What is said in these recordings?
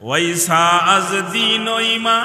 वैसा अज दीनो ईमा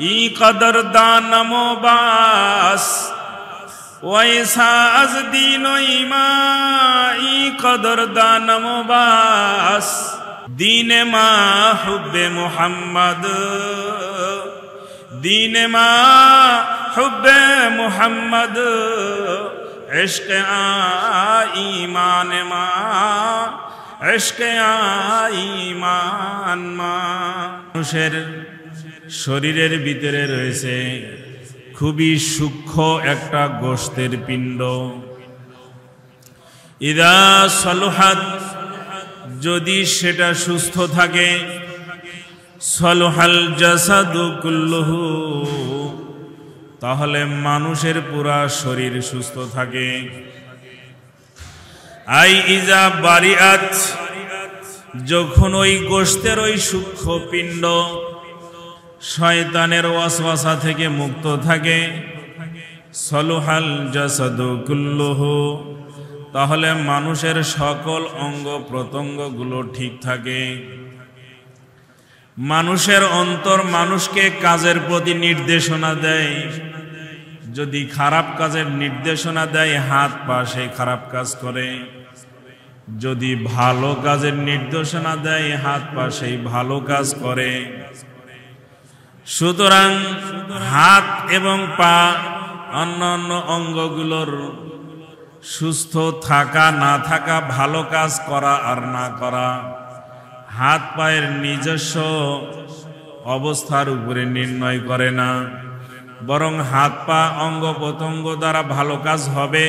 ई कदर दानमो बास वैसा अज दीनो ईमा ई कदर दानमो बास दीन मा हुब्बे मुहम्मद दीन मा हुब्बे मुहम्मद इश्क आ ईमान मा इश्क आ ईमान मा। মানুষের শরীরের ভিতরে রয়েছে খুবই সূক্ষ্ম একটা গোশতের পিণ্ড। ইদা সলুহাত, যদি সেটা সুস্থ থাকে, সলুহাল জাসাদু কুল্লুহু, তাহলে মানুষের পুরা শরীর সুস্থ থাকে। আই ইজা বারিআত, যখন ওই গোশতের ওই সূক্ষ্ম পিণ্ড শয়তানের ওয়াসওয়াসা থেকে মুক্ত থাকে, সলুহাল জাসাদু কুল্লুহু, তাহলে মানুষের সকল অঙ্গ প্রত্যঙ্গগুলো ঠিক থাকে। মানুষের অন্তর মানুষকে কাজের প্রতি নির্দেশনা দেয়। যদি খারাপ কাজের নির্দেশনা দেয়, হাত পা সেই খারাপ কাজ করে। যদি ভালো কাজের নির্দেশনা দেয়, হাত পা সেই ভালো কাজ করে। সুতরাং হাত এবং পা অন্যান্য অঙ্গগুলোর সুস্থ থাকা না থাকা, ভালো কাজ করা আর না করা, হাত পায়ের নিজস্ব অবস্থার উপরে নির্ণয় করে না, বরং হাত পা অঙ্গ প্রত্যঙ্গ দ্বারা ভালো কাজ হবে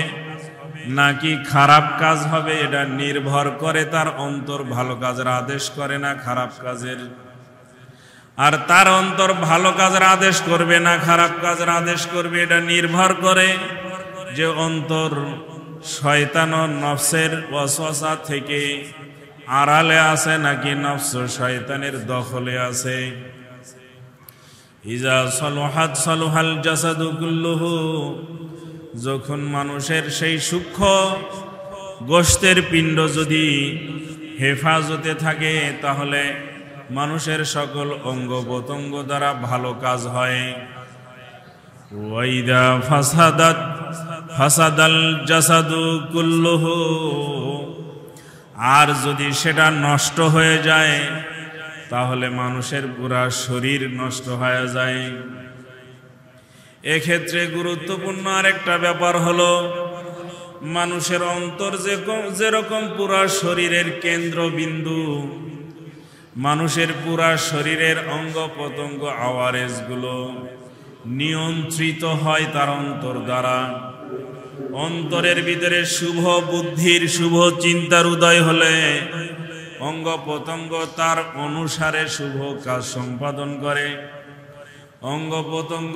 নাকি খারাপ কাজ হবে, এটা নির্ভর করে তার অন্তর ভালো কাজের আদেশ করে না খারাপ কাজের। আর তার অন্তর ভালো কাজের আদেশ করবে না খারাপ কাজের আদেশ করবে, এটা নির্ভর করে যে অন্তর শয়তান ও নফসের ওয়াসওয়াসা থেকে আড়ালে আছে নাকি নফস শয়তানের দখলে আছে। ইজা সলুহাত সলুহাল জাসাদু কুল্লুহু, যখন মানুষের সেই সূক্ষ্ম গোশতের পিণ্ড যদি হেফাজতে থাকে, তাহলে মানুষের সকল অঙ্গ প্রত্যঙ্গ দ্বারা ভালো কাজ হয়। ওয়াইদা ফাসাদাত ফাসাদাল জাসাদু কুল্লুহু, আর যদি সেটা নষ্ট হয়ে যায়, তাহলে মানুষের পুরা শরীর নষ্ট হয়ে যায়। এক্ষেত্রে গুরুত্বপূর্ণ আরেকটা ব্যাপার হলো, মানুষের অন্তর যেরকম পুরা শরীরের কেন্দ্রবিন্দু, মানুষের পুরা শরীরের অঙ্গ প্রত্যঙ্গ আওয়ারেজগুলো নিয়ন্ত্রিত হয় তার অন্তর দ্বারা। অন্তরের ভিতরে শুভ বুদ্ধির শুভ চিন্তার উদয় হলে অঙ্গ প্রত্যঙ্গ তার অনুসারে শুভ কাজ সম্পাদন করে। অঙ্গ প্রত্যঙ্গ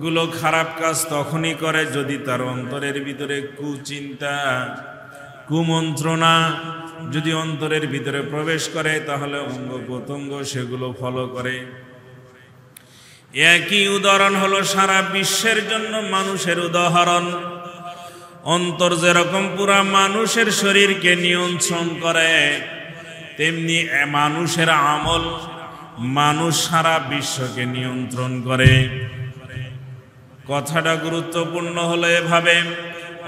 গুলো খারাপ কাজ তখনই করে যদি তার অন্তরের ভিতরে কুচিন্তা কুমন্ত্রণা যদি অন্তরের ভিতরে প্রবেশ করে, তাহলে অঙ্গ প্রত্যঙ্গ সেগুলো ফলো করে। একই উদাহরণ হলো সারা বিশ্বের জন্য মানুষের উদাহরণ। অন্তর যেরকম পুরা মানুষের শরীরকে নিয়ন্ত্রণ করে, তেমনি মানুষের আমল মানুষ সারা বিশ্বকে নিয়ন্ত্রণ করে। কথাটা গুরুত্বপূর্ণ হলো এভাবে,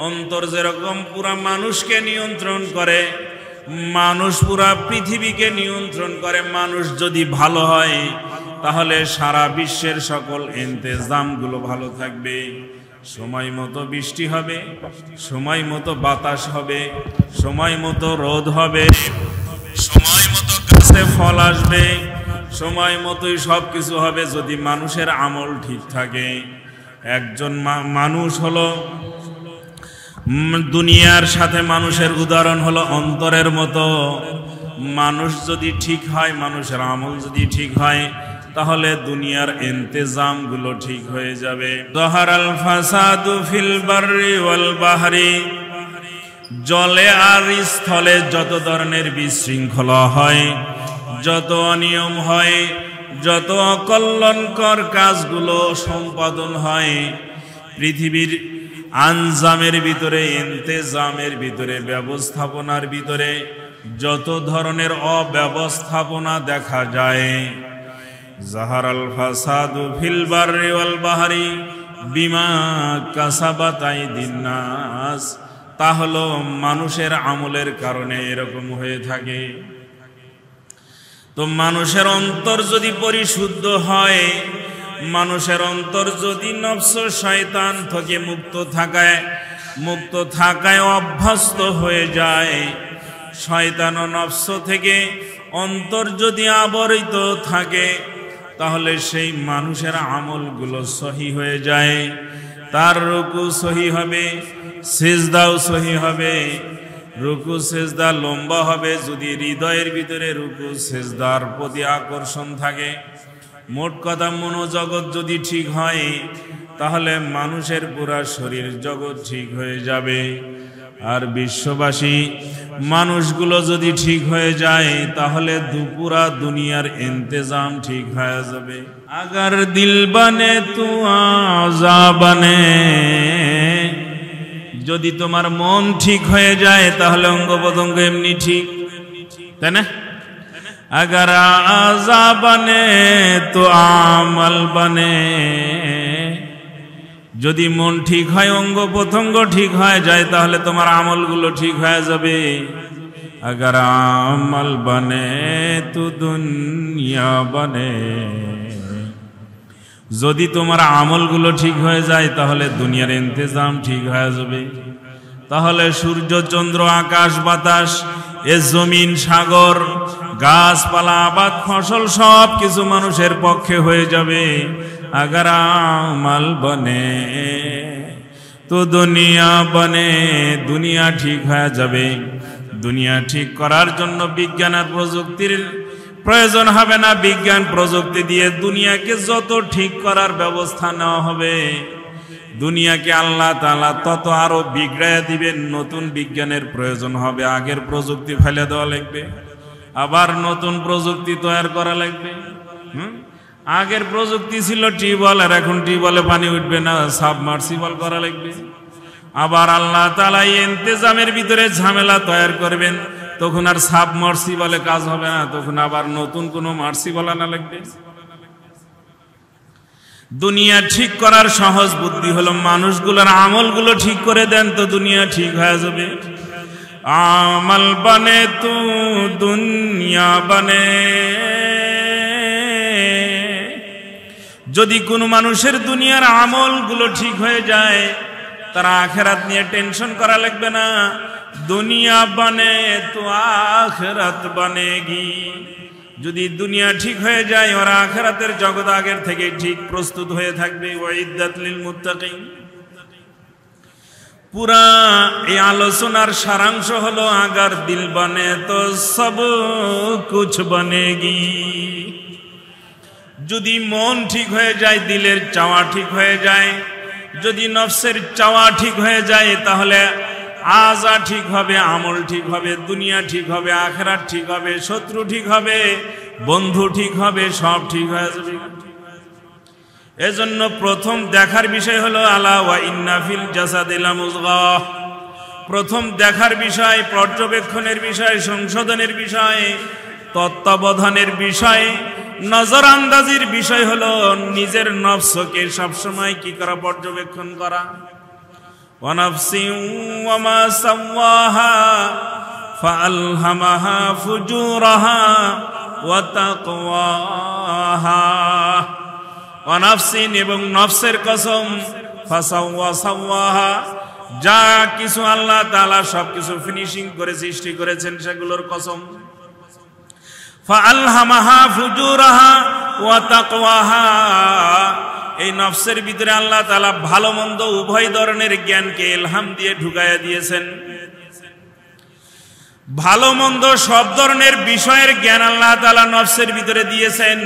অন্তর যেরকম পুরা মানুষকে নিয়ন্ত্রণ করে, মানুষ পুরা পৃথিবীকে নিয়ন্ত্রণ করে। মানুষ যদি ভালো হয়, তাহলে সারা বিশ্বের সকল ইন্তেজামগুলো ভালো থাকবে। সময় মতো বৃষ্টি হবে, সময় মতো বাতাস হবে, সময় মতো রোদ হবে, সময় মতো গাছে ফল আসবে, সময় মতোই সব কিছু হবে যদি মানুষের আমল ঠিক থাকে। একজন মানুষ হলো দুনিয়ার সাথে মানুষের উদাহরণ হলো অন্তরের মতো। মানুষ যদি ঠিক হয়, মানুষের আমল যদি ঠিক হয়, তাহলে দুনিয়ার ইন্তেজাম গুলো ঠিক হয়ে যাবে। যাহারাল ফাসাদু ফিল বাররি ওয়াল বাহরি, জলে আর স্থলে যত ধরনের বিশৃঙ্খলা হয়, যত অনিয়ম হয়, যত অকল্যাণকর কাজগুলো সম্পাদন হয়, পৃথিবীর আনজামের ভিতরে, ইন্তেজামের ভিতরে, ব্যবস্থাপনার ভিতরে যত ধরনের অব্যবস্থাপনা দেখা যায়, জাহারাল ফাসাদু ফিল বাররি ওয়াল বাহরি বিমা কাসাবাত আইদিন নাস, তা হলো মানুষের আমলের কারণে এরকম হয়ে থাকে। তো মানুষের অন্তর যদি পরিশুদ্ধ হয়, মানুষের অন্তর যদি নফস শয়তান থেকে মুক্ত থাকায় অভ্যস্ত হয়ে যায়, শয়তান ও নফস থেকে অন্তর যদি আবরিত থাকে, তাহলে সেই মানুষের আমলগুলো সহি হয়ে যায়। তার রুকু সহি হবে, সিজদাও সহি হবে। রুকু সিজদা লম্বা হবে যদি হৃদয়ের ভিতরে রুকু সিজদার প্রতি আকর্ষণ থাকে। মোট কথা মনোজগৎ যদি ঠিক হয়, তাহলে মানুষের পুরা শরীর জগৎ ঠিক হয়ে যাবে। আর বিশ্ববাসী মানুষগুলো যদি ঠিক হয়ে যায়, তাহলে পুরা দুনিয়ার ইন্তেজাম ঠিক হয়ে যাবে। আগার দিল বানে তু আজা বানে, যদি তোমার মন ঠিক হয়ে যায়, তাহলে অঙ্গ প্রত্যঙ্গ এমনি ঠিক, তাই না? আগার আজা বানে তো আমল বানে, যদি মন ঠিক হয়, অঙ্গ প্রত্যঙ্গ ঠিক হয়ে যায়, তাহলে তোমার আমলগুলো ঠিক হয়ে যাবে। আগার আমল বানে তো দুনিয়া বানে, যদি তোমার আমলগুলো ঠিক হয়ে যায়, তাহলে দুনিয়ার ইন্তেজাম ঠিক হয়ে যাবে। তাহলে সূর্য, চন্দ্র, আকাশ, বাতাস, এ জমিন, সাগর, গাছপালা, আবাদ, ফসল সব কিছু মানুষের পক্ষে হয়ে যাবে। আগার আমল বনে তো দুনিয়া বনে, দুনিয়া ঠিক হয়ে যাবে। দুনিয়া ঠিক করার জন্য বিজ্ঞান আর প্রযুক্তির প্রয়োজন হবে না। বিজ্ঞান প্রযুক্তি দিয়ে দুনিয়াকে যত ঠিক করার ব্যবস্থা নেওয়া হবে, দুনিয়াকে আল্লাহ তাআলা তত আরো বিগড়াইয়া দিবেন। নতুন বিজ্ঞানের প্রয়োজন হবে, আগের প্রযুক্তি ফেলে দেওয়া লাগবে, আবার নতুন প্রযুক্তি তৈরি করা লাগবে। আগের প্রযুক্তি ছিল টিউবওয়েল, আর এখন টিউবওয়েলে পানি উঠবে না, সাবমার্সিবল করা লাগবে। আবার আল্লাহ তাআলা ইন্তেজামের ভিতরে ঝামেলা তৈরি করবেন, তখন আর সাবমার্সিবলে কাজ হবে না, তখন আবার নতুন কোনো মার্সিবল আনা লাগবে। দুনিয়া ঠিক করার সহজ বুদ্ধি হলো মানুষগুলোর আমলগুলো ঠিক করে দেন, তো দুনিয়া ঠিক হয়ে যাবে। আমল বনে তু দুনিয়া বনে, যদি কোনো মানুষের দুনিয়ার আমলগুলো ঠিক হয়ে যায়, তারা আখেরাত নিয়ে টেনশন করা লাগবে না। দুনিয়া বনে তো আখেরাত বনেগি, যদি দুনিয়া ঠিক হয়ে যায়, ওরা আখেরাতের জগৎ আগের থেকে ঠিক প্রস্তুত হয়ে থাকবে। ওয়াইদাত লিল মুত্তাকিন। পুরা এই আলোচনার সারাংশ হলো, আগার দিল বনে তো সব কুছ বনেগি। যদি মন ঠিক হয়ে যায়, দিলের চাওয়া ঠিক হয়ে যায়, যদি নফসের চাওয়া ঠিক হয়ে যায়, তাহলে আজা ঠিক হবে, আমল ঠিক হবে, দুনিয়া ঠিক হবে, আখিরাত ঠিক হবে, শত্রু ঠিক হবে, বন্ধু ঠিক হবে, সব ঠিক হয়ে যাবে। এজন্য প্রথম দেখার বিষয় হলো আলা ওয়া ইন্না ফিল জাসাদি লামুযগাহ। প্রথম দেখার বিষয়, পর্যবেক্ষণের বিষয়, সংশোধনের বিষয়, তত্ত্বাবধানের বিষয়, নজর আন্দাজির বিষয় হলো নিজের নফসকে সবসময় কি করা, পর্যবেক্ষণ করা। ওয়া নাফসিন ওয়া মা সাওয়াহা ফাআলহামাহা ফুজুরাহা ওয়া তাকওয়াহা। ওয়া নাফসিন, এবং নফসের কসম, ফাসাওয়া সাওয়াহা, যা কিছু আল্লাহ তাআলা সবকিছু ফিনিশিং করে সৃষ্টি করেছেন সেগুলোর কসম। ফাআলহামাহা ফুজুরাহা ওয়া তাকওয়াহা, এই নফসের ভিতরে আল্লাহ তাআলা ভালো মন্দ উভয় ধরনের জ্ঞানকে ইলহাম দিয়ে ঢুকাইয়া দিয়েছেন। ভালো মন্দ সব ধরনের বিষয়ের জ্ঞান আল্লাহ তাআলা নফসের ভিতরে দিয়েছেন।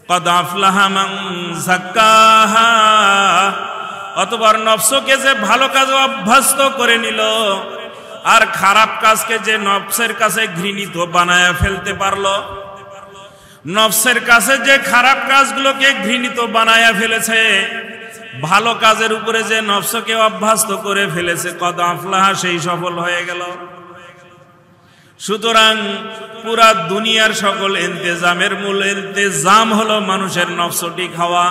কদ আফলাহা মান যাক্কাহা, অতঃপর নফসকে যে ভালো কাজে অভ্যস্ত করে নিল, আর খারাপ কাজকে যে নফসের কাছে ঘৃণিত বানায়া ফেলতে পারলো, নফসের কাছে যে খারাপ কাজগুলোকে ঘৃণিত বানায়া ফেলেছে, ভালো কাজের উপরে যে নফসকে অভ্যস্ত করে ফেলেছে, কদ আফলাহা, সেই সফল হয়ে গেল। সুতরাং পুরা দুনিয়ার সকল ইন্তেজামের মূল ইন্তেজাম হলো মানুষের নফসটি খাওয়া।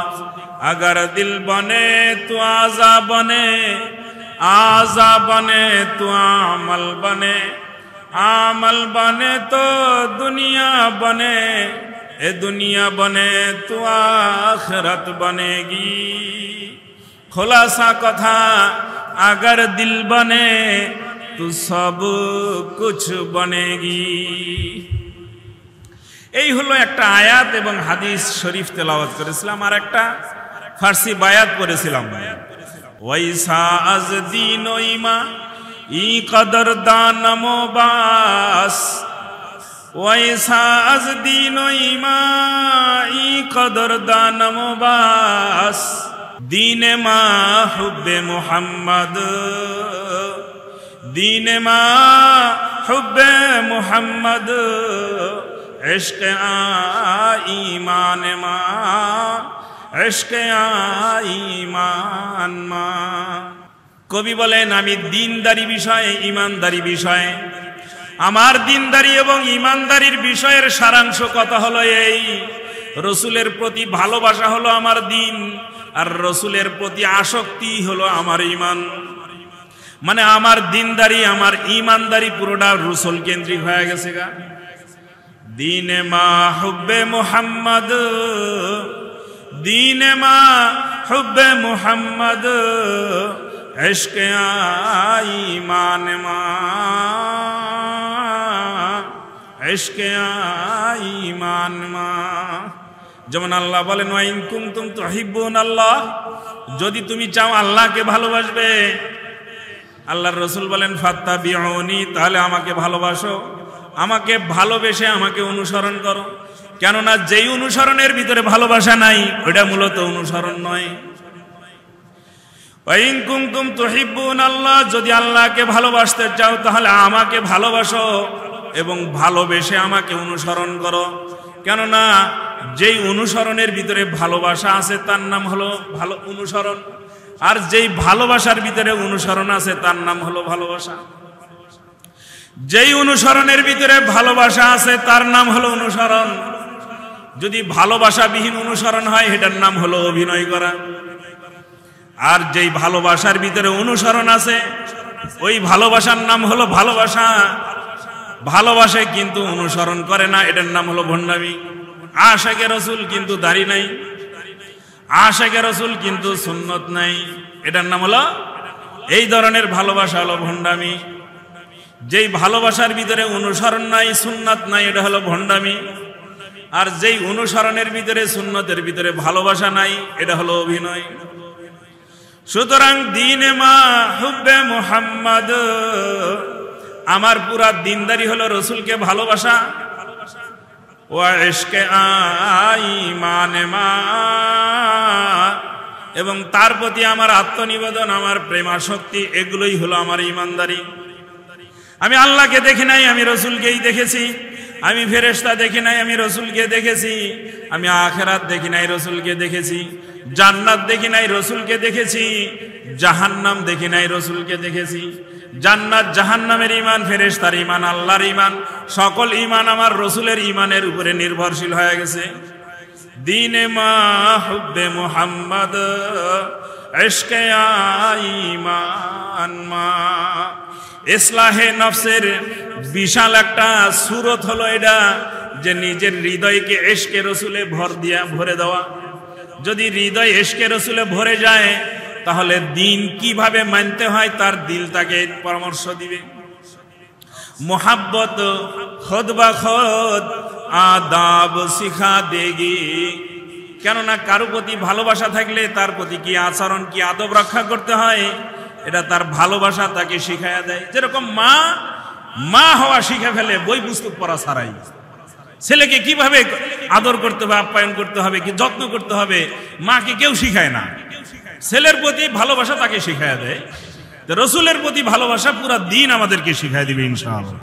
अगर दिल बने तो आजा बने, आजा बने तो आमल बने, आमल बने तो दुनिया बने, ए दुनिया बने तो आखिरत बनेगी। खुलासा कथा अगर दिल बने तो सब कुछ बनेगी। এই হলো একটা আয়াত এবং হাদিস শরীফ তেলাওয়াত করেছিলাম, আর একটা ফার্সি বায়াত পড়েছিলাম। ওয়াইসা আজ দিন ইমা ই কদর দানমো বাস, ওয়াইসা আজ দিন ইমা ই কদর দানমো বাস, দীনে মা হুব্বে মুহাম্মদ, দীনে মা হুব্বে মুহাম্মদ, इश्क ईमान मा, इश्क ईमान मा। কবি বলেন আমি দিনদারি বিষয়ে ইমানদারি বিষয়ে, আমার দিনদারি এবং ইমানদারির বিষয়ের সারাংশ কথা হলো এই, রসুলের প্রতি ভালোবাসা হলো আমার দিন, আর রসুলের প্রতি আসক্তি হলো আমার ইমান। মানে আমার দিনদারি আমার ইমানদারি পুরোটা রসুল কেন্দ্রিক হয়ে গেছে গা। दीने मा हुब्बे मुहम्मद, दीने मा हुब्बे मुहम्मद, इश्क ईमान मा, इश्क ईमान मा। যেমন আল্লাহ বলেন ওয়া ইন কুনতুম তুহিব্বুন আল্লাহ, যদি তুমি চাও আল্লাহকে ভালোবাসবে, আল্লাহর রাসূল বলেন ফাত্তাবিউনি, তাহলে আমাকে ভালোবাসো, আমাকে ভালোবেসে আমাকে অনুসরণ করো। কেননা যেই অনুসরণের ভিতরে ভালোবাসা নাই ওটা মূলত অনুসরণ নয়। ওয়া ইন কুনতুম তুহিব্বুন আল্লাহ, যদি আল্লাহকে ভালোবাসতে চাও তাহলে আমাকে ভালোবাসো এবং ভালোবেসে আমাকে অনুসরণ করো। কেননা যেই অনুসরণের ভিতরে ভালোবাসা আছে তার নাম হলো ভালো অনুসরণ, আর যেই ভালোবাসার ভিতরে অনুসরণ আছে তার নাম হলো ভালোবাসা। যেই অনুসরণের ভিতরে ভালোবাসা আছে তার নাম হলো অনুসরণ। যদি ভালোবাসাবিহীন অনুসরণ হয় এটার নাম হলো অভিনয় করা। আর যেই ভালোবাসার ভিতরে অনুসরণ আছে ওই ভালোবাসার নাম হলো ভালোবাসা। ভালোবাসে কিন্তু অনুসরণ করে না, এটার নাম হলো ভণ্ডামি। আশিকে রাসূল কিন্তু দাড়ি নাই, আশিকে রাসূল কিন্তু সুন্নত নাই, এটার নাম হলো, এই ধরনের ভালোবাসা হলো ভণ্ডামি। যেই ভালোবাসার ভিতরে অনুসরণ নাই সুন্নাত নাই এটা হলো ভণ্ডামি, আর যেই অনুসরণের ভিতরে সুন্নতের ভিতরে ভালোবাসা নাই এটা হলো অভিনয়। সুতরাং দীনে মা হুব্বে মুহাম্মদ, আমার পুরা দিনদারি হলো রসুলকে ভালোবাসা। ওয়া ইশকে ঈমান মা, এবং তার প্রতি আমার আত্মনিবেদন আমার প্রেমাসক্তি, এগুলোই হলো আমার ইমানদারি। আমি আল্লাহকে দেখি নাই, আমি রসুলকেই দেখেছি। আমি ফেরেশতা দেখি নাই, আমি রসুলকে দেখেছি। আমি আখিরাত দেখি নাই, রসুলকে দেখেছি। জান্নাত দেখি নাই, রসুলকে দেখেছি। জাহান্নাম দেখি নাই, রসুলকে দেখেছি। জান্নাত জাহান্নামের ঈমান, ফেরেশতার ঈমান, আল্লাহর ঈমান, সকল ঈমান আমার রসুলের ঈমানের উপরে নির্ভরশীল হয়ে গেছে। দীনে মা হুব্বে মুহাম্মদ, ইশকে ঈমান মা। ইসলাহে নফসের বিশাল একটা সূরত হলো এটা, যে নিজের হৃদয়কে ইশকে রসুলে ভরে দেওয়া। যদি হৃদয় ইশকে রসুলে ভরে যায় তাহলে দিন কিভাবে মানতে হয় তার দিল তাকে পরামর্শ দিবে। মোহাব্বত খুদ বা খুদ আদাব শিখা দেগি। কেননা কারো প্রতি ভালোবাসা থাকলে তার প্রতি কি আচরণ কি আদব রক্ষা করতে হয় এটা তার ভালোবাসা তাকে শিখাইয়া দেয়। যেরকম মা হওয়া শিখে ফেলে বই পুস্তক পড়া ছাড়াই। ছেলেকে কিভাবে আদর করতে হবে, আপ্যায়ন করতে হবে, কি যত্ন করতে হবে, মাকে কেউ শিখায় না। ছেলের প্রতি ভালোবাসা তাকে শিখাইয়া দেয়। রসুলের প্রতি ভালোবাসা পুরা দিন আমাদেরকে শিখাই দিবে ইনশাআল্লাহ।